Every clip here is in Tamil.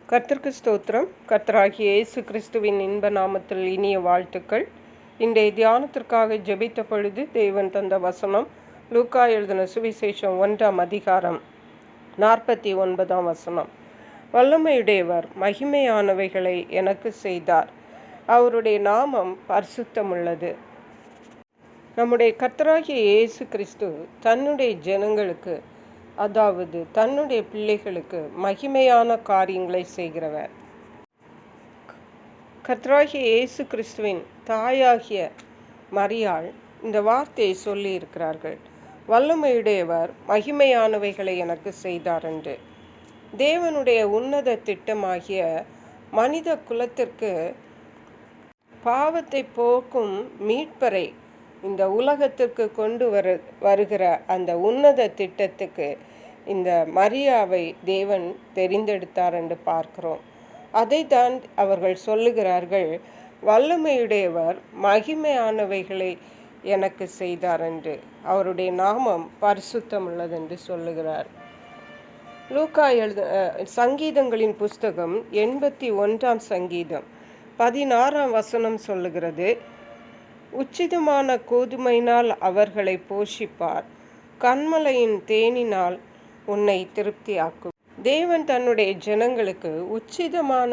கர்த்தருக்கு ஸ்தோத்திரம். கர்த்தராகிய இயேசு கிறிஸ்துவின் இன்ப நாமத்தில் இனிய வாழ்த்துக்கள். இன்றைய தியானத்திற்காக ஜெபித்த பொழுது தேவன் தந்த வசனம் லூக்கா எழுதின சுவிசேஷம் 1ஆம் அதிகாரம் 49ஆம் வசனம். வல்லமையுடையவர் மகிமையானவைகளை எனக்கு செய்தார், அவருடைய நாமம் பரிசுத்தமுள்ளது. நம்முடைய கர்த்தராகிய இயேசு கிறிஸ்து தன்னுடைய ஜனங்களுக்கு, அதாவது தன்னுடைய பிள்ளைகளுக்கு மகிமையான காரியங்களை செய்கிறவர். கர்த்தராகிய இயேசு கிறிஸ்துவின் தாயாகிய மரியாள் இந்த வார்த்தையை சொல்லி இருக்கிறார்கள், வல்லமையுடையவர் மகிமையானவைகளை எனக்கு செய்தார் என்று. தேவனுடைய உன்னத திட்டமாகிய மனித குலத்திற்கு பாவத்தை போக்கும் மீட்பரை இந்த உலகத்திற்கு கொண்டு வருகிற அந்த உன்னத திட்டத்துக்கு இந்த மரியாவை தேவன் தெரிந்தெடுத்தார் என்று பார்க்கிறோம். அதை தான் அவர்கள் சொல்லுகிறார்கள், வல்லமையுடையவர் மகிமையானவைகளை எனக்கு செய்தார் என்று. அவருடைய நாமம் பரிசுத்தம் உள்ளது என்று சொல்லுகிறார். லூக்கா சங்கீதங்களின் புஸ்தகம் 81ஆம் சங்கீதம் 16ஆம் வசனம் சொல்லுகிறது, உச்சிதமான கோதுமையினால் அவர்களை போஷிப்பார், கன்மலையின் தேனினால் உன்னை திருப்தியாக்கும். தேவன் தன்னுடைய ஜனங்களுக்கு உச்சிதமான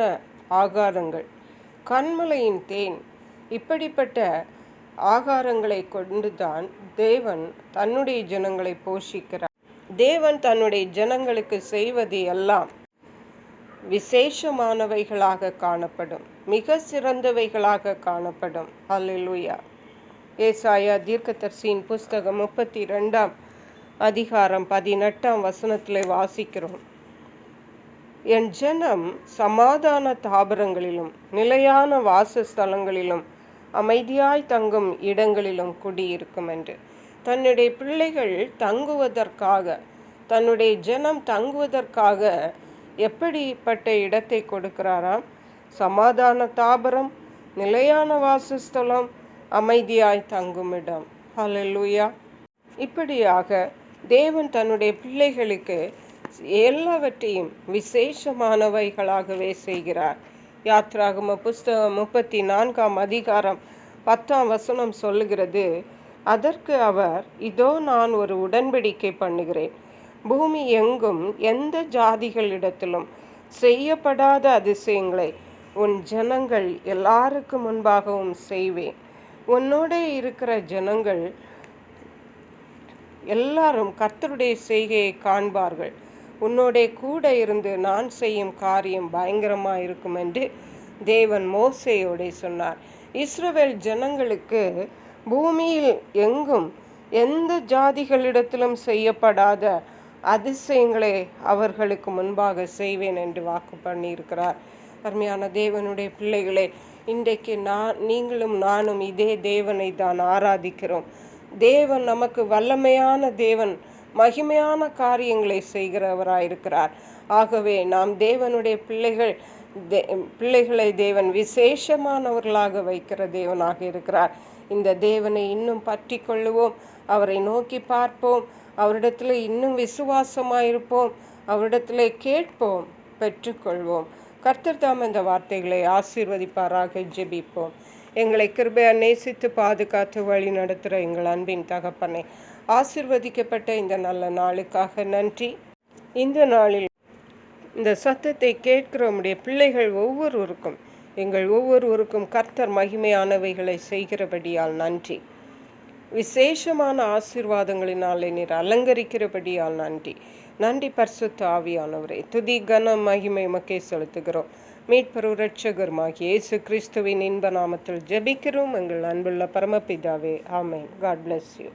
ஆகாரங்கள், கன்மலையின் தேன், இப்படிப்பட்ட ஆகாரங்களை கொண்டுதான் தேவன் தன்னுடைய ஜனங்களை போஷிக்கிறார். தேவன் தன்னுடைய ஜனங்களுக்கு செய்வது எல்லாம் விசேஷமானவைகளாக காணப்படும், மிக சிறந்தவைகளாக காணப்படும். அல்லேலூயா. ஏசாயா தீர்க்கதரிசியின் புஸ்தகம் 32ஆம் அதிகாரம் 18ஆம் வசனத்தில் வாசிக்கிறோம், என் ஜனம் சமாதான தாபரங்களிலும் நிலையான வாசஸ்தலங்களிலும் அமைதியாய் தங்கும் இடங்களிலும் குடியிருக்கும் என்று. தன்னுடைய பிள்ளைகள் தங்குவதற்காக, தன்னுடைய ஜனம் தங்குவதற்காக எப்படிப்பட்ட இடத்தை கொடுக்கிறாராம்? சமாதான தாபரம், நிலையான வாசஸ்தலம், அமைதியாய் தங்கும் இடம். ஹல்லேலூயா. இப்படியாக தேவன் தன்னுடைய பிள்ளைகளுக்கு எல்லாவற்றையும் விசேஷமானவைகளாகவே செய்கிறார். யாத்ராகம புஸ்தகம் 34ஆம் அதிகாரம் 10ஆம் வசனம் சொல்லுகிறது, அதற்கு அவர், இதோ நான் ஒரு உடன்படிக்கை பண்ணுகிறேன், பூமி எங்கும் எந்த ஜாதிகளிடத்திலும் செய்யப்படாத அதிசயங்களை உன் ஜனங்கள் எல்லாருக்கும் முன்பாகவும் செய்வேன். உன்னோட இருக்கிற ஜனங்கள் எல்லாரும் கர்த்தருடைய செய்கையை காண்பார்கள். உன்னோட கூட இருந்து நான் செய்யும் காரியம் பயங்கரமாக இருக்கும் என்று தேவன் மோசேயோட சொன்னார். இஸ்ரவேல் ஜனங்களுக்கு பூமியில் எங்கும் எந்த ஜாதிகளிடத்திலும் செய்யப்படாத அதிசயங்களை அவர்களுக்கு முன்பாக செய்வேன் என்று வாக்கு பண்ணியிருக்கிறார். அருமையான தேவனுடைய பிள்ளைகளே, இன்றைக்கு நீங்களும் நானும் இதே தேவனை தான் ஆராதிக்கிறோம். தேவன் நமக்கு வல்லமையான தேவன், மகிமையான காரியங்களை செய்கிறவராயிருக்கிறார். ஆகவே நாம் தேவனுடைய பிள்ளைகளை தேவன் விசேஷமானவர்களாக வைக்கிற தேவனாக இருக்கிறார். இந்த தேவனை இன்னும் பற்றி கொள்ளுவோம், அவரை நோக்கி பார்ப்போம், அவரிடத்தில் இன்னும் விசுவாசமாயிருப்போம், அவரிடத்தில் கேட்போம், பெற்றுக்கொள்வோம். கர்த்தர் தாம் இந்த வார்த்தைகளை ஆசீர்வதிப்பாராக. ஜெபிப்போம். எங்களை கிருபையா நேசித்து பாதுகாத்து வழி நடத்துகிற எங்கள் அன்பின் தகப்பனை, ஆசீர்வதிக்கப்பட்ட இந்த நல்ல நாளுக்காக நன்றி. இந்த நாளில் இந்த சத்தத்தை கேட்கிற உம்முடைய பிள்ளைகள் ஒவ்வொருவருக்கும், எங்கள் ஒவ்வொருவருக்கும் கர்த்தர் மகிமையானவைகளை செய்கிறபடியால் நன்றி. விசேஷமான ஆசீர்வாதங்களினாலே நீர் அலங்கரிக்கிறபடியால் நன்றி. நன்றி பரிசுத்த ஆவியானவரே. துதி கனம் மகிமை மக்கே செலுத்துகிறோம். மீட்பரு இரட்சகருமாகிய இயேசு கிறிஸ்துவின் இன்ப நாமத்தில் ஜெபிக்கிறோம் எங்கள் அன்புள்ள பரமபிதாவே. ஆமென். God bless you.